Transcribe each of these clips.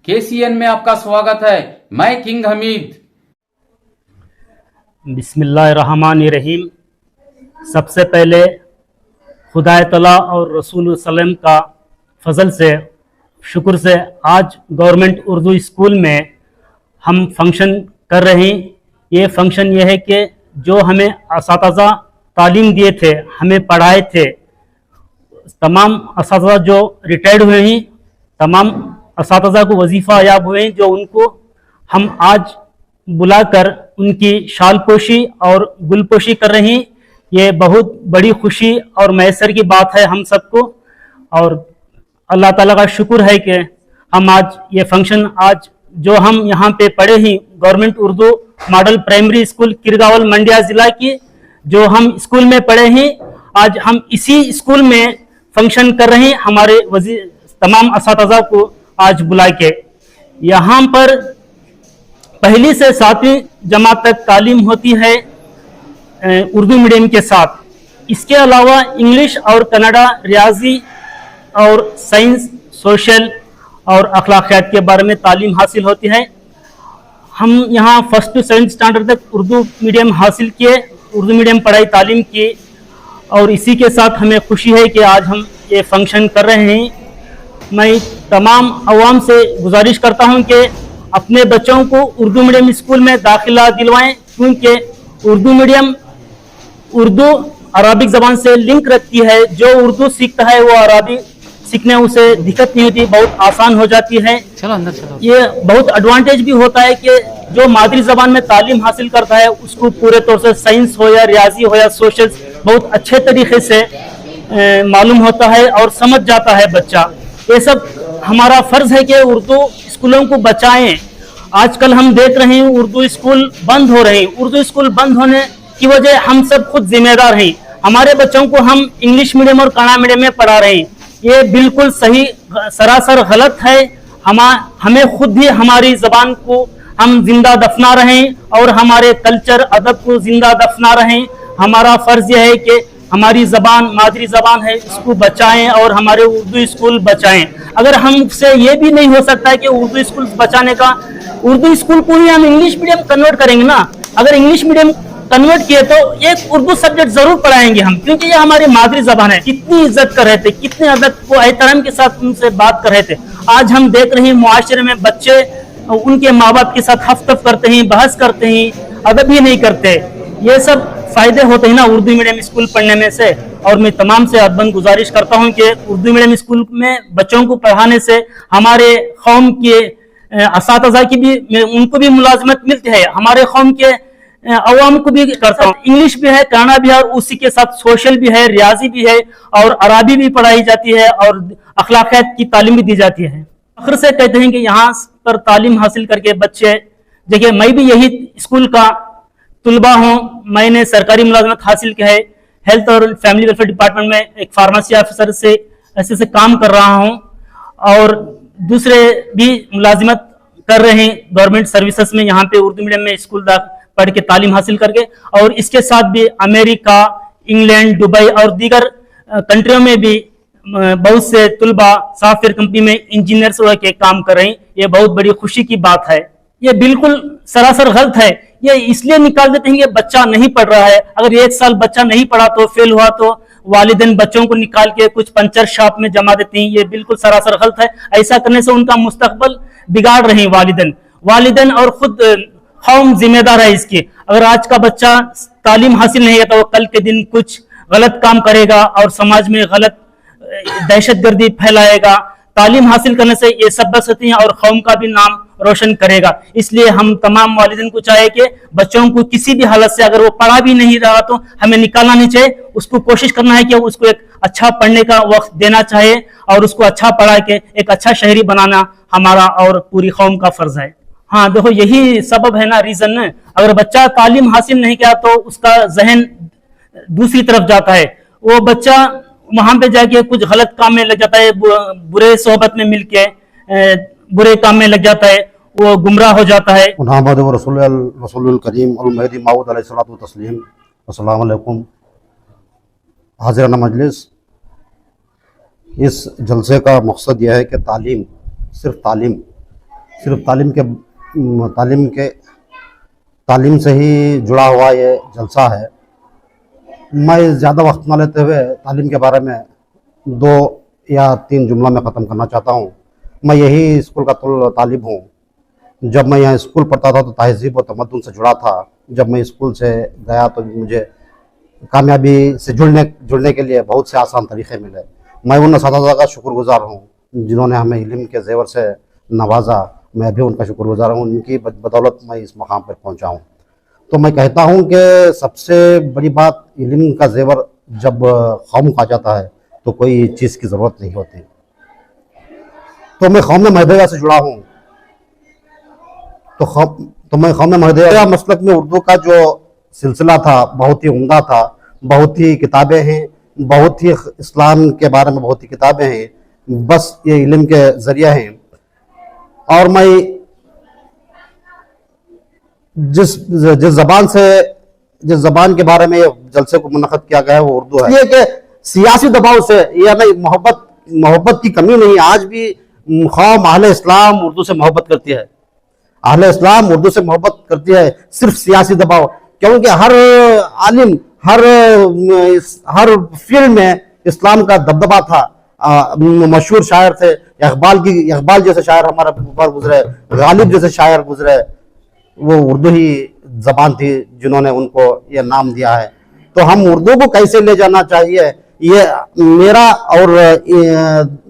KCN में आपका स्वागत है। मैं किंग हमीद। बिस्मिल्लाहिर्रहमानिर्रहीम। सबसे पहले खुदा तआला और रसूल सल्लम का फजल से शुक्र से आज गवर्नमेंट उर्दू स्कूल में हम फंक्शन कर रहे हैं। ये फंक्शन ये है कि जो हमें असातिज़ा तालीम दिए थे, हमें पढ़ाए थे, तमाम असातिज़ा जो रिटायर्ड हुए हैं, तमाम असातिज़ा को वजीफ़ा याब हुए हैं, जो उनको हम आज बुलाकर उनकी शाल पोशी और गुलपोशी कर रहे हैं। ये बहुत बड़ी खुशी और मैसर की बात है हम सबको, और अल्लाह ताला का शुक्र है कि हम आज ये फंक्शन आज जो हम यहाँ पे पढ़े हैं government Urdu model primary school Kirgawal Mandiya ज़िला की जो हम स्कूल में पढ़े हैं, आज हम इसी स्कूल में फंक्शन कर रहे हैं। हमारे तमाम असातिज़ा को आज बुला के यहाँ पर पहली से 7वीं जमात तक तालीम होती है उर्दू मीडियम के साथ। इसके अलावा इंग्लिश और कन्नड़ा, रियाजी और साइंस, सोशल और अखलाकियात के बारे में तालीम हासिल होती है। हम यहाँ 1st to 7th स्टैंडर्ड तक उर्दू मीडियम हासिल किए, उर्दू मीडियम पढ़ाई तालीम की, और इसी के साथ हमें खुशी है कि आज हम ये फंक्शन कर रहे हैं। मैं तमाम अवाम से गुजारिश करता हूँ कि अपने बच्चों को उर्दू मीडियम स्कूल में दाखिला दिलवाएं, क्योंकि उर्दू मीडियम उर्दू अरबिक ज़बान से लिंक रखती है। जो उर्दू सीखता है वो अरबी सीखने उसे दिक्कत नहीं होती, बहुत आसान हो जाती है। चलो अंदर चलो। ये बहुत एडवांटेज भी होता है कि जो मादरी ज़बान में तालीम हासिल करता है उसको पूरे तौर से साइंस हो या रियाजी हो या सोशल बहुत अच्छे तरीके से मालूम होता है और समझ जाता है बच्चा। ये सब हमारा फ़र्ज़ है कि उर्दू स्कूलों को बचाएं। आजकल हम देख रहे हैं उर्दू स्कूल बंद हो रहे हैं। उर्दू स्कूल बंद होने की वजह हम सब खुद जिम्मेदार हैं। हमारे बच्चों को हम इंग्लिश मीडियम और कन्नड़ा मीडियम में पढ़ा रहे हैं, ये बिल्कुल सही सरासर गलत है। हमें खुद भी हमारी ज़बान को हम जिंदा दफना रहे हैं और हमारे कल्चर अदब को जिंदा दफना रहे हैं। हमारा फ़र्ज़ यह है कि हमारी ज़बान मादरी ज़बान है, इसको बचाएं और हमारे उर्दू स्कूल बचाएं। अगर हमसे ये भी नहीं हो सकता है कि उर्दू स्कूल बचाने का, उर्दू स्कूल को ही हम इंग्लिश मीडियम कन्वर्ट करेंगे ना। अगर इंग्लिश मीडियम कन्वर्ट किए तो एक उर्दू सब्जेक्ट जरूर पढ़ाएंगे हम, क्योंकि ये हमारी मादरी ज़बान है। कितनी इज्जत कर रहे थे, कितने अदब को एहतराम के साथ उनसे बात कर रहे थे। आज हम देख रहे हैं मुआशरे में बच्चे उनके माँ बाप के साथ हफ्तफ करते हैं, बहस करते हैं, अदब ही नहीं करते। ये सब फायदे होते हैं ना उर्दू मीडियम स्कूल पढ़ने में से। और मैं तमाम से अदबन गुजारिश करता हूँ कि उर्दू मीडियम स्कूल में बच्चों को पढ़ाने से हमारे कौम के असातिज़ा की भी उनको भी मुलाजमत मिलती है, हमारे कौम के अवाम को भी करता हूँ। इंग्लिश भी है, कन्नड़ा भी है, और उसी के साथ सोशल भी है, रियाजी भी है, और अरबी भी पढ़ाई जाती है, और अखलाकियात की तालीम भी दी जाती है। फख्र से कहते हैं कि यहाँ पर तालीम हासिल करके बच्चे, देखिए मैं भी यही स्कूल का तुलबा हूँ। मैंने सरकारी मुलाजमत हासिल की है, हेल्थ और फैमिली वेलफेयर डिपार्टमेंट में एक फार्मेसी ऑफिसर से ऐसे काम कर रहा हूँ, और दूसरे भी मुलाजिमत कर रहे हैं गवर्नमेंट सर्विसेज में यहाँ पे उर्दू मीडियम में स्कूल पढ़ के तालीम हासिल करके। और इसके साथ भी अमेरिका, इंग्लैंड, दुबई और दीगर कंट्रियों में भी बहुत से तुलबा सॉफ्टवेयर कंपनी में इंजीनियर्स के काम कर रहे हैं। ये बहुत बड़ी खुशी की बात है। ये बिल्कुल सरासर गलत है। ये इसलिए निकाल देते हैं कि बच्चा नहीं पढ़ रहा है। अगर 1 साल बच्चा नहीं पढ़ा तो फेल हुआ तो वालिदैन बच्चों को निकाल के कुछ पंचर शॉप में जमा देते हैं। ये बिल्कुल सरासर गलत है। ऐसा करने से उनका मुस्तकबल बिगाड़ रहे हैं वालिदैन और खुद कौम जिम्मेदार है इसकी। अगर आज का बच्चा तालीम हासिल नहीं है तो वो कल के दिन कुछ गलत काम करेगा और समाज में गलत दहशतगर्दी फैलाएगा। तालीम हासिल करने से ये सब बस होती हैं और कौम का भी नाम रोशन करेगा। इसलिए हम तमाम वालिदैन को चाहिए कि बच्चों को किसी भी हालत से अगर वो पढ़ा भी नहीं रहा तो हमें निकालना नहीं चाहिए। उसको कोशिश करना है कि उसको एक अच्छा पढ़ने का वक्त देना चाहिए और उसको अच्छा पढ़ा के एक अच्छा शहरी बनाना हमारा और पूरी कौम का फर्ज है। हाँ देखो, यही सबब है ना, रीजन है। अगर बच्चा तालीम हासिल नहीं किया तो उसका जहन दूसरी तरफ जाता है। वो बच्चा वहां पे जाके कुछ गलत काम में लग जाता है, बुरे सोहबत में मिलके बुरे काम में लग जाता है, वो गुमराह हो जाता है। मुहम्मद रसूलुल करीम अल महदी मऊद अलैहिस्सलातु तस्लीम। अस्सलामु अलैकुम हाज़िरान मजलिस। इस जलसे का मकसद यह है कि तालीम, सिर्फ तालीम सिर्फ तालीम से ही जुड़ा हुआ ये जलसा है। मैं ज़्यादा वक्त न लेते हुए तालीम के बारे में 2 या 3 जुमला में ख़त्म करना चाहता हूँ। मैं यही स्कूल का तालिब हूँ। जब मैं यहाँ स्कूल पढ़ता था तो तहज़ीब और तमद्दुन से जुड़ा था। जब मैं स्कूल से गया तो मुझे कामयाबी से जुड़ने के लिए बहुत से आसान तरीक़े मिले। मैं उन असातिज़ा का शुक्रगुज़ार हूँ जिन्होंने हमें इल्म के ज़ेवर से नवाजा। मैं भी उनका शुक्रगुज़ार हूँ, उनकी बदौलत मैं इस मकाम पर पहुँचा हूँ। तो मैं कहता हूँ कि सबसे बड़ी बात इल्म का ज़ेवर जब कौम को आ जाता है तो कोई चीज़ की ज़रूरत नहीं होती। तो मैं कौम महदिया से जुड़ा हूँ। तो मैं कौम महदिया मसलक में उर्दू का जो सिलसिला था बहुत ही उम्दा था। बहुत ही किताबें हैं, बहुत ही इस्लाम के बारे में बहुत ही किताबें हैं, बस ये इल्म के ज़रिया हैं। और मैं जिस ज़बान के बारे में ये जलसे को मुनक़द किया गया है वो उर्दू है। ये कि सियासी दबाव से या नहीं, मोहब्बत की कमी नहीं। आज भी कौम अहले इस्लाम उर्दू से मोहब्बत करती है। अहले इस्लाम उर्दू से मोहब्बत करती है, सिर्फ सियासी दबाव। क्योंकि हर आलिम हर फील्ड में इस्लाम का दबदबा था। मशहूर शायर थे इकबाल जैसे शायर हमारे ऊपर गुजरे, गालिब जैसे शायर गुजरे। वो उर्दू ही ज़बान थी जिन्होंने उनको ये नाम दिया है। तो हम उर्दू को कैसे ले जाना चाहिए, ये मेरा और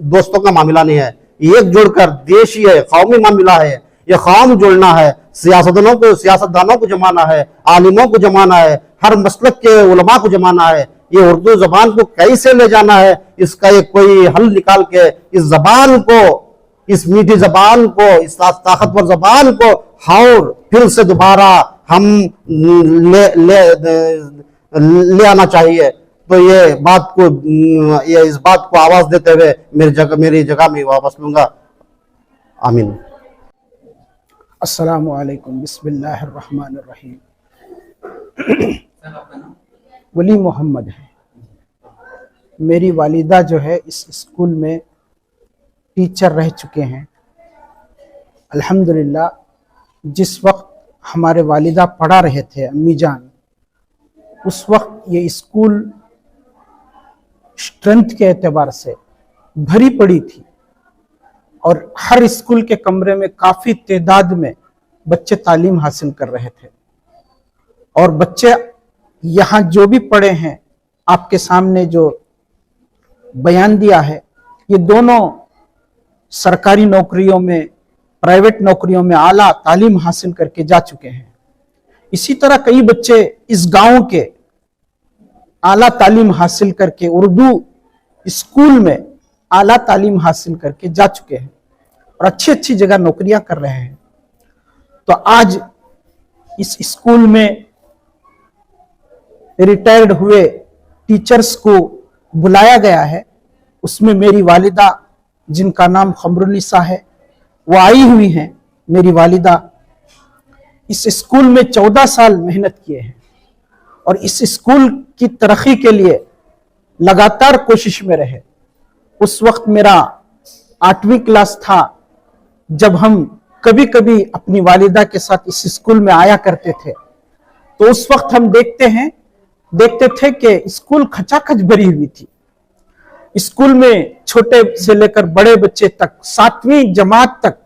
दोस्तों का मामला नहीं है। एक जुड़कर देश ही है, कौमी मामला है। ये कौम जुड़ना है, सियासतदानों को जमाना है, आलिमों को जमाना है, हर मसलक के उलमा को जमाना है। ये उर्दू ज़बान को कैसे ले जाना है, इसका एक कोई हल निकाल के इस ज़बान को, इस मीठी ज़बान को, इस ताकतवर ज़बान को और फिर से दोबारा हम ले आना चाहिए। तो इस बात को आवाज़ देते हुए मेरी जगह में वापस लूँगा। आमीन। अस्सलामु अलैकुम, बिस्मिल्लाहिर्रहमानिर्रहीम। वली मोहम्मद है। मेरी वालिदा जो है इस स्कूल में टीचर रह चुके हैं। अल्हम्दुलिल्लाह, जिस वक्त हमारे वालिदा पढ़ा रहे थे अम्मी जान, उस वक्त ये स्कूल स्ट्रेंथ के एतबार से भरी पड़ी थी और हर स्कूल के कमरे में काफ़ी तादाद में बच्चे तालीम हासिल कर रहे थे। और बच्चे यहाँ जो भी पढ़े हैं, आपके सामने जो बयान दिया है, ये दोनों सरकारी नौकरियों में, प्राइवेट नौकरियों में आला तालीम हासिल करके जा चुके हैं। इसी तरह कई बच्चे इस गांव के आला तालीम हासिल करके उर्दू स्कूल में आला तालीम हासिल करके जा चुके हैं और अच्छी अच्छी जगह नौकरियां कर रहे हैं। तो आज इस स्कूल में रिटायर्ड हुए टीचर्स को बुलाया गया है। उसमें मेरी वालिदा, जिनका नाम खमरुन्निसा है, वो आई हुई हैं। मेरी वालिदा इस स्कूल में 14 साल मेहनत किए हैं और इस स्कूल की तरक्की के लिए लगातार कोशिश में रहे। उस वक्त मेरा 8वीं क्लास था जब हम कभी कभी अपनी वालिदा के साथ इस स्कूल में आया करते थे। तो उस वक्त हम देखते थे कि स्कूल खचाखच भरी हुई थी। स्कूल में छोटे से लेकर बड़े बच्चे तक 7वीं जमात तक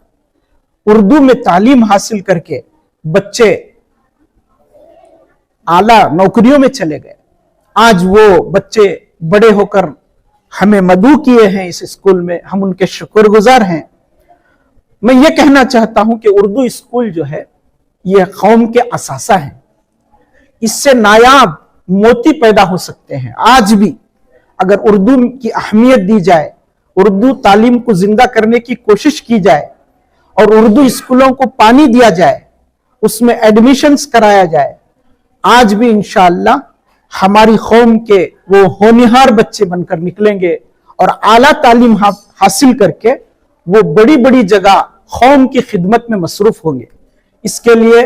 उर्दू में तालीम हासिल करके बच्चे आला नौकरियों में चले गए। आज वो बच्चे बड़े होकर हमें मदऊ किए हैं इस स्कूल में, हम उनके शुक्रगुजार हैं। मैं ये कहना चाहता हूं कि उर्दू स्कूल जो है ये कौम के असासा है। इससे नायाब मोती पैदा हो सकते हैं। आज भी अगर उर्दू की अहमियत दी जाए, उर्दू तालीम को जिंदा करने की कोशिश की जाए और उर्दू स्कूलों को पानी दिया जाए, उसमें एडमिशन्स कराया जाए, आज भी इंशाअल्लाह हमारी कौम के वो होनहार बच्चे बनकर निकलेंगे और आला तालीम हासिल करके वो बड़ी बड़ी जगह कौम की खिदमत में मसरूफ होंगे। इसके लिए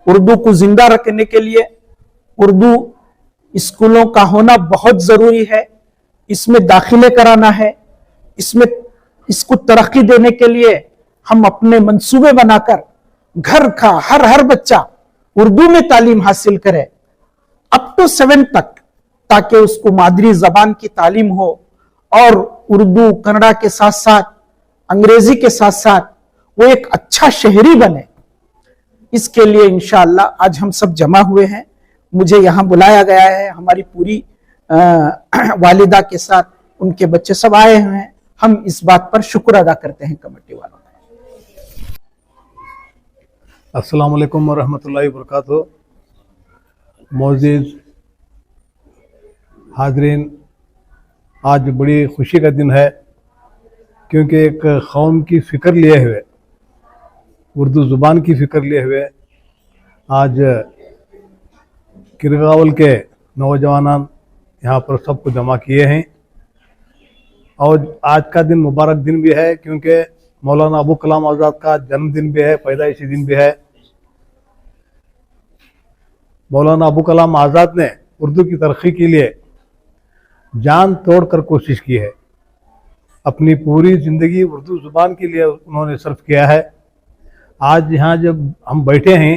उर्दू को जिंदा रखने के लिए उर्दू स्कूलों का होना बहुत जरूरी है। इसमें दाखिले कराना है, इसको तरक्की देने के लिए हम अपने मंसूबे बनाकर घर का हर बच्चा उर्दू में तालीम हासिल करे अप टू 7 तक, ताकि उसको मादरी जबान की तालीम हो और उर्दू कन्नड़ा के साथ साथ अंग्रेजी के साथ साथ वो एक अच्छा शहरी बने। इसके लिए इंशाअल्लाह आज हम सब जमा हुए हैं। मुझे यहां बुलाया गया है, हमारी पूरी वालिदा के साथ उनके बच्चे सब आए हुए हैं। हम इस बात पर शुक्र अदा करते हैं कमेटी वालों का। अस्सलाम वालेकुम व रहमतुल्लाहि व बरकातुहू। मोअज़्ज़िज़ हाज़रीन, आज बड़ी खुशी का दिन है, क्योंकि एक कौम की फ़िक्र लिए हुए, उर्दू ज़ुबान की फ़िक्र लिए हुए आज किरगावल के नौजवान यहाँ पर सबको जमा किए हैं। और आज का दिन मुबारक दिन भी है, क्योंकि मौलाना अबू कलाम आज़ाद का जन्मदिन भी है, पैदाइशी दिन भी है। मौलाना अबू कलाम आज़ाद ने उर्दू की तरक्की के लिए जान तोड़कर कोशिश की है। अपनी पूरी ज़िंदगी उर्दू ज़ुबान के लिए उन्होंने सर्फ किया है। आज यहाँ जब हम बैठे हैं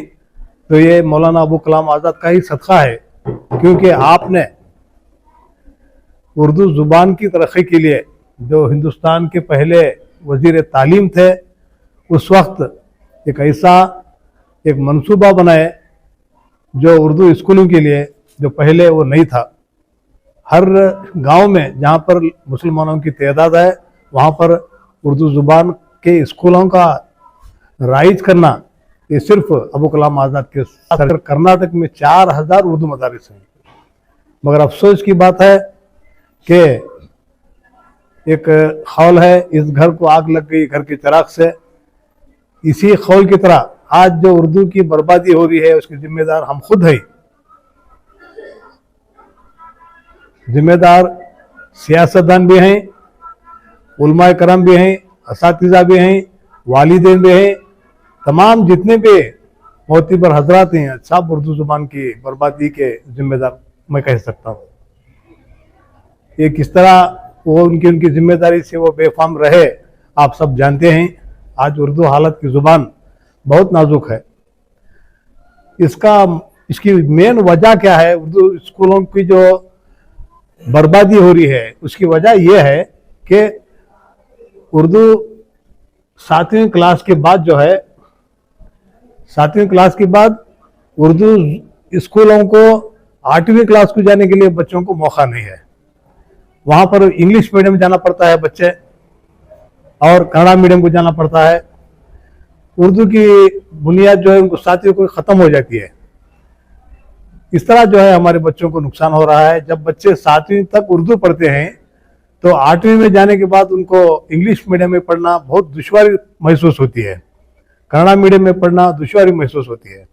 तो ये मौलाना अबू कलाम आज़ाद का ही सदका है, क्योंकि आपने उर्दू ज़ुबान की तरक्की के लिए जो हिंदुस्तान के पहले वज़ीर तालीम थे, उस वक्त एक ऐसा एक मंसूबा बनाए जो उर्दू स्कूलों के लिए, जो पहले वो नहीं था। हर गांव में जहां पर मुसलमानों की तादाद है, वहां पर उर्दू ज़ुबान के स्कूलों का राइज करना, ये सिर्फ अबू कलाम आज़ाद के साथ। कर्नाटक में 4000 उर्दू मदारिस हैं। मगर अफसोस की बात है कि एक खौल है, इस घर को आग लग गई घर के चिराग से। इसी खौल की तरह आज जो उर्दू की बर्बादी हो रही है, उसके जिम्मेदार हम खुद हैं। जिम्मेदार सियासतदान भी हैं, उलमाए करम भी हैं, असातिज़ा भी हैं, वालिदैन भी हैं। तमाम जितने भी मोहतबर हजरात हैं, सब उर्दू ज़ुबान की बर्बादी के जिम्मेदार मैं कह सकता हूँ। ये किस तरह वो उनकी जिम्मेदारी से वो बेफाम रहे, आप सब जानते हैं। आज उर्दू हालत की ज़ुबान बहुत नाजुक है। इसकी मेन वजह क्या है? उर्दू स्कूलों की जो बर्बादी हो रही है, उसकी वजह यह है कि उर्दू 7वीं क्लास के बाद जो है, 7वीं क्लास के बाद उर्दू स्कूलों को 8वीं क्लास को जाने के लिए बच्चों को मौका नहीं है। वहाँ पर इंग्लिश मीडियम जाना पड़ता है बच्चे, और कन्नड़ा मीडियम को जाना पड़ता है। उर्दू की बुनियाद जो है उनको 7वीं को ख़त्म हो जाती है। इस तरह जो है हमारे बच्चों को नुकसान हो रहा है। जब बच्चे 7वीं तक उर्दू पढ़ते हैं तो 8वीं में जाने के बाद उनको इंग्लिश मीडियम में पढ़ना बहुत दुश्वारी महसूस होती है, कन्नड़ा मीडियम में पढ़ना दुश्वारी महसूस होती है।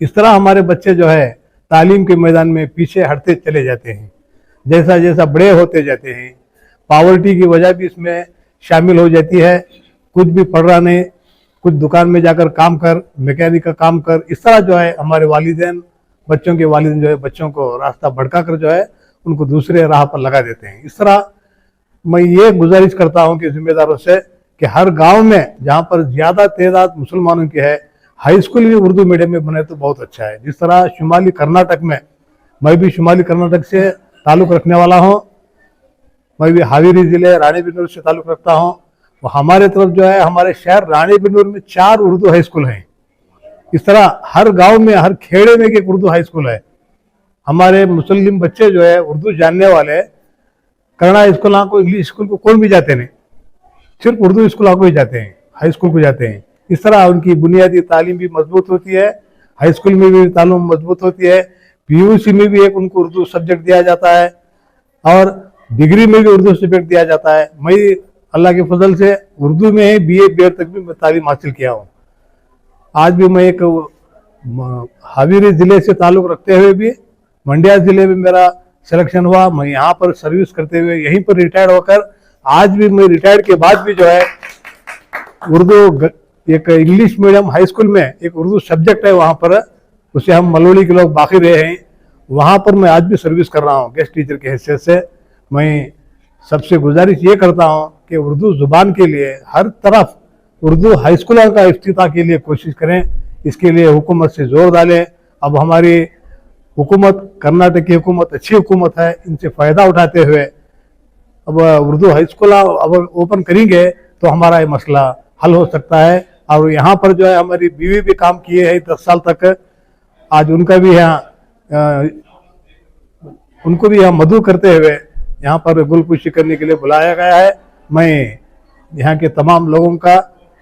इस तरह हमारे बच्चे जो है तालीम के मैदान में पीछे हटते चले जाते हैं। जैसा जैसा बड़े होते जाते हैं, पावर्टी की वजह भी इसमें शामिल हो जाती है। कुछ भी पढ़ रहा नहीं, कुछ दुकान में जाकर काम कर, मैकेनिक का काम कर। इस तरह जो है हमारे वालिदैन, बच्चों के वालिदैन जो है बच्चों को रास्ता भटका कर जो है उनको दूसरे राह पर लगा देते हैं। इस तरह मैं ये गुजारिश करता हूँ कि जिम्मेदारों से कि हर गांव में जहाँ पर ज़्यादा तादाद मुसलमानों की है, हाई स्कूल भी उर्दू मीडियम में बने तो बहुत अच्छा है। जिस तरह शुमाली कर्नाटक में, मैं भी शुमाली कर्नाटक से ताल्लुक़ रखने वाला हूँ, मैं भी हावेरी ज़िले रानीबेन्नूर से ताल्लुक़ रखता हूँ। वो हमारे तरफ जो है, हमारे शहर रानीबेन्नूर में 4 उर्दू हाई स्कूल हैं। इस तरह हर गांव में, हर खेड़े में एक उर्दू हाई स्कूल है। हमारे मुस्लिम बच्चे जो है उर्दू जानने वाले, कन्नड़ा स्कूल को, इंग्लिश स्कूल को कौन भी जाते नहीं, सिर्फ उर्दू स्कूल को ही जाते हैं, हाई स्कूल को जाते हैं। इस तरह उनकी बुनियादी तालीम भी मजबूत होती है, हाई स्कूल में भी तालीम मजबूत होती है, पीयूसी में भी एक उनको उर्दू सब्जेक्ट दिया जाता है, और डिग्री में भी उर्दू सब्जेक्ट दिया जाता है। मैं अल्लाह के फजल से उर्दू में ही BA BEd तक भी मैं तालीम हासिल किया हूँ। आज भी मैं एक हावेरी ज़िले से ताल्लुक़ रखते हुए भी मंड्या ज़िले में मेरा सिलेक्शन हुआ। मैं यहाँ पर सर्विस करते हुए यहीं पर रिटायर्ड होकर, आज भी मैं रिटायर्ड के बाद भी जो है उर्दू, एक इंग्लिश मीडियम हाई स्कूल में एक उर्दू सब्जेक्ट है, वहाँ पर उसे हम मलोड़ी के लोग बाकी रहे हैं, वहाँ पर मैं आज भी सर्विस कर रहा हूँ गेस्ट टीचर के हैसियत से। मैं सबसे गुजारिश ये करता हूँ कि उर्दू ज़ुबान के लिए हर तरफ उर्दू हाई स्कूलों का इफ्तिताह के लिए कोशिश करें। इसके लिए हुकूमत से जोर डालें। अब हमारी हुकूमत, कर्नाटक की हुकूमत अच्छी हुकूमत है, इनसे फ़ायदा उठाते हुए अब उर्दू हाई स्कूल अब ओपन करेंगे तो हमारा ये मसला हल हो सकता है। और यहाँ पर जो है हमारी बीवी भी काम किए है 10 साल तक, आज उनका भी यहाँ उनको भी यहाँ मदू करते हुए यहाँ पर गुलपुशी करने के लिए बुलाया गया है। मैं यहाँ के तमाम लोगों का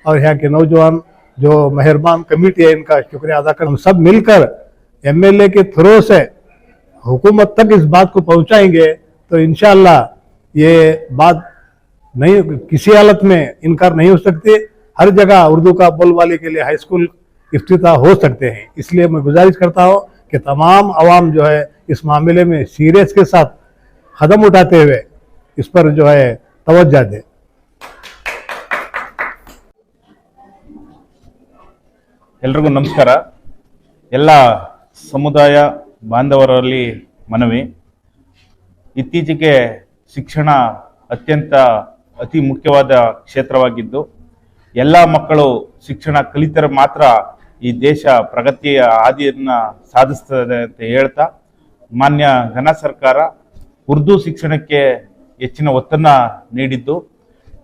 और यहाँ के नौजवान जो मेहरबान कमेटी है इनका शुक्रिया अदा कर, हम सब मिलकर एमएलए के थ्रू से हुकूमत तक इस बात को पहुंचाएंगे तो इंशाअल्लाह ये बात नहीं, किसी हालत में इनकार नहीं हो सकती। हर जगह उर्दू का बोलबाले के लिए हाई स्कूल इफ्तिताह हो सकते हैं। इसलिए मैं गुजारिश करता हूँ कि तमाम आवाम जो है इस मामले में सीरियस के साथ कदम उठाते हुए इस पर जो है तवज्जो दे। ಎಲ್ರಿಗೂ ನಮಸ್ಕಾರ. ಎಲ್ಲ ಸಮುದಾಯ ಬಾಂಧವರಲ್ಲಿ ಮನವಿ, ಇತ್ತೀಚೆಗೆ ಶಿಕ್ಷಣ ಅತಿ ಮುಖ್ಯವಾದ ಕ್ಷೇತ್ರವಾಗಿದ್ದು ಎಲ್ಲ ಮಕ್ಕಳು ಶಿಕ್ಷಣ ಕಲಿತರೆ ಮಾತ್ರ ಈ ದೇಶ ಪ್ರಗತಿಯ ಹಾದಿಯನ್ನು ಸಾಧಿಸ್ತದೆ ಅಂತ ಹೇಳ್ತಾ ಮಾನ್ಯ ಘನ ಸರ್ಕಾರ ಉರ್ದು ಶಿಕ್ಷಣಕ್ಕೆ ಹೆಚ್ಚಿನ ಒತ್ತನ್ನು ನೀಡಿದ್ದು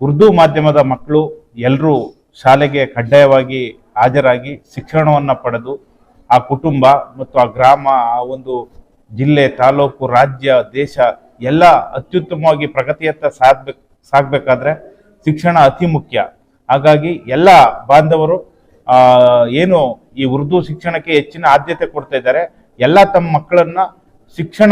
ಉರ್ದು ಮಾಧ್ಯಮದ ಮಕ್ಕಳು ಎಲ್ಲರೂ ಶಾಲೆಗೆ ಕಡ್ಡಾಯವಾಗಿ ಹಾಜರಾಗಿ ಶಿಕ್ಷಣವನ್ನು ಪಡೆದು ಆ ಕುಟುಂಬ ಮತ್ತು ಆ ಗ್ರಾಮ, ಆ ಒಂದು ಜಿಲ್ಲೆ, ತಾಲೂಕು, ರಾಜ್ಯ, ದೇಶ ಎಲ್ಲ ಅತ್ಯುತ್ತಮವಾಗಿ ಪ್ರಗತಿಯತ್ತ ಸಾಗಬೇಕಾದ್ರೆ ಶಿಕ್ಷಣ ಅತಿ ಮುಖ್ಯ. ಹಾಗಾಗಿ ಎಲ್ಲ ಬಾಂಧವರು ಏನು ಈ ಉರ್ದು ಶಿಕ್ಷಣಕ್ಕೆ ಹೆಚ್ಚಿನ ಆದ್ಯತೆ ಕೊಡ್ತಾ ಇದ್ದಾರೆ, ಎಲ್ಲ ತಮ್ಮ ಮಕ್ಕಳನ್ನ ಶಿಕ್ಷಣ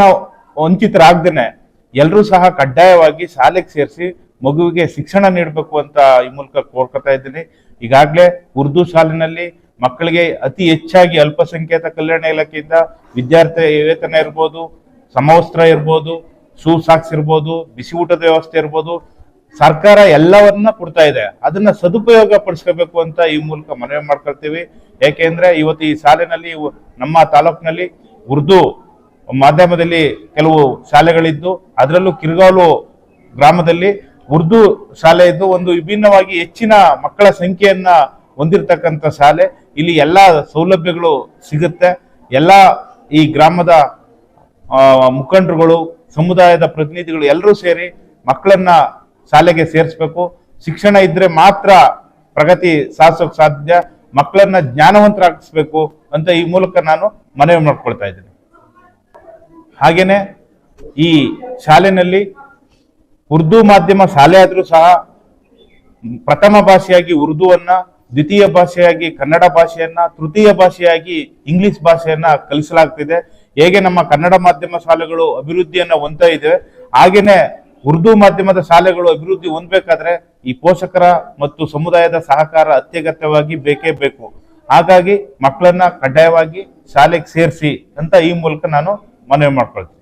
ವಂಚಿತರಾಗ್ದೇನೆ ಎಲ್ಲರೂ ಸಹ ಕಡ್ಡಾಯವಾಗಿ ಶಾಲೆಗೆ ಸೇರಿಸಿ ಮಗುವಿಗೆ ಶಿಕ್ಷಣ ನೀಡಬೇಕು ಅಂತ ಈ ಮೂಲಕ ಕೋರ್ಕೊತಾ ಇದ್ದೀನಿ. ಈಗಾಗಲೇ ಉರ್ದು ಶಾಲೆನಲ್ಲಿ ಮಕ್ಕಳಿಗೆ ಅತಿ ಹೆಚ್ಚಾಗಿ ಅಲ್ಪಸಂಖ್ಯಾತ ಕಲ್ಯಾಣ ಇಲಾಖೆಯಿಂದ ವಿದ್ಯಾರ್ಥಿ ವೇತನ ಇರ್ಬೋದು, ಸಮವಸ್ತ್ರ ಇರ್ಬೋದು, ಶೂ ಸಾಕ್ಸ್ ಇರ್ಬೋದು, ಬಿಸಿ ಊಟದ ವ್ಯವಸ್ಥೆ ಇರ್ಬೋದು, ಸರ್ಕಾರ ಎಲ್ಲವನ್ನ ಕೊಡ್ತಾ ಇದೆ. ಅದನ್ನ ಸದುಪಯೋಗ ಪಡಿಸ್ಕೋಬೇಕು ಅಂತ ಈ ಮೂಲಕ ಮನವಿ ಮಾಡ್ಕೊಳ್ತೀವಿ. ಯಾಕೆಂದ್ರೆ ಇವತ್ತು ಈ ಶಾಲೆನಲ್ಲಿ ನಮ್ಮ ತಾಲೂಕಿನಲ್ಲಿ ಉರ್ದು ಮಾಧ್ಯಮದಲ್ಲಿ ಕೆಲವು ಶಾಲೆಗಳಿದ್ದು, ಅದರಲ್ಲೂ ಕಿರ್ಗಾಲು ಗ್ರಾಮದಲ್ಲಿ ಉರ್ದು ಶಾಲೆ ಇದ್ದು ಒಂದು ವಿಭಿನ್ನವಾಗಿ ಹೆಚ್ಚಿನ ಮಕ್ಕಳ ಸಂಖ್ಯೆಯನ್ನ ಹೊಂದಿರತಕ್ಕಂಥ ಶಾಲೆ. ಇಲ್ಲಿ ಎಲ್ಲಾ ಸೌಲಭ್ಯಗಳು ಸಿಗುತ್ತೆ. ಎಲ್ಲ ಈ ಗ್ರಾಮದ ಮುಖಂಡರುಗಳು, ಸಮುದಾಯದ ಪ್ರತಿನಿಧಿಗಳು ಎಲ್ಲರೂ ಸೇರಿ ಮಕ್ಕಳನ್ನ ಶಾಲೆಗೆ ಸೇರಿಸಬೇಕು. ಶಿಕ್ಷಣ ಇದ್ರೆ ಮಾತ್ರ ಪ್ರಗತಿ ಸಾಧಿಸೋಕೆ ಸಾಧ್ಯ. ಮಕ್ಕಳನ್ನ ಜ್ಞಾನವಂತರಾಗಿಸ್ಬೇಕು ಅಂತ ಈ ಮೂಲಕ ನಾನು ಮನವಿ ಮಾಡ್ಕೊಳ್ತಾ ಇದ್ದೀನಿ. ಹಾಗೇನೆ ಈ ಶಾಲೆನಲ್ಲಿ ಉರ್ದು ಮಾಧ್ಯಮ ಶಾಲೆ ಆದ್ರೂ ಸಹ ಪ್ರಥಮ ಭಾಷೆಯಾಗಿ ಉರ್ದುವನ್ನ, ದ್ವಿತೀಯ ಭಾಷೆಯಾಗಿ ಕನ್ನಡ ಭಾಷೆಯನ್ನ, ತೃತೀಯ ಭಾಷೆಯಾಗಿ ಇಂಗ್ಲಿಷ್ ಭಾಷೆಯನ್ನ ಕಲಿಸಲಾಗ್ತಿದೆ. ಹೇಗೆ ನಮ್ಮ ಕನ್ನಡ ಮಾಧ್ಯಮ ಶಾಲೆಗಳು ಅಭಿವೃದ್ಧಿಯನ್ನ ಹೊಂದ್ತಾ ಇದೆ, ಹಾಗೇನೆ ಉರ್ದು ಮಾಧ್ಯಮದ ಶಾಲೆಗಳು ಅಭಿವೃದ್ಧಿ ಹೊಂದಬೇಕಾದ್ರೆ ಈ ಪೋಷಕರ ಮತ್ತು ಸಮುದಾಯದ ಸಹಕಾರ ಅತ್ಯಗತ್ಯವಾಗಿ ಬೇಕೇ ಬೇಕು. ಹಾಗಾಗಿ ಮಕ್ಕಳನ್ನ ಕಡ್ಡಾಯವಾಗಿ ಶಾಲೆಗೆ ಸೇರಿಸಿ ಅಂತ ಈ ಮೂಲಕ ನಾನು ಮನವಿ ಮಾಡ್ಕೊಳ್ತೀನಿ.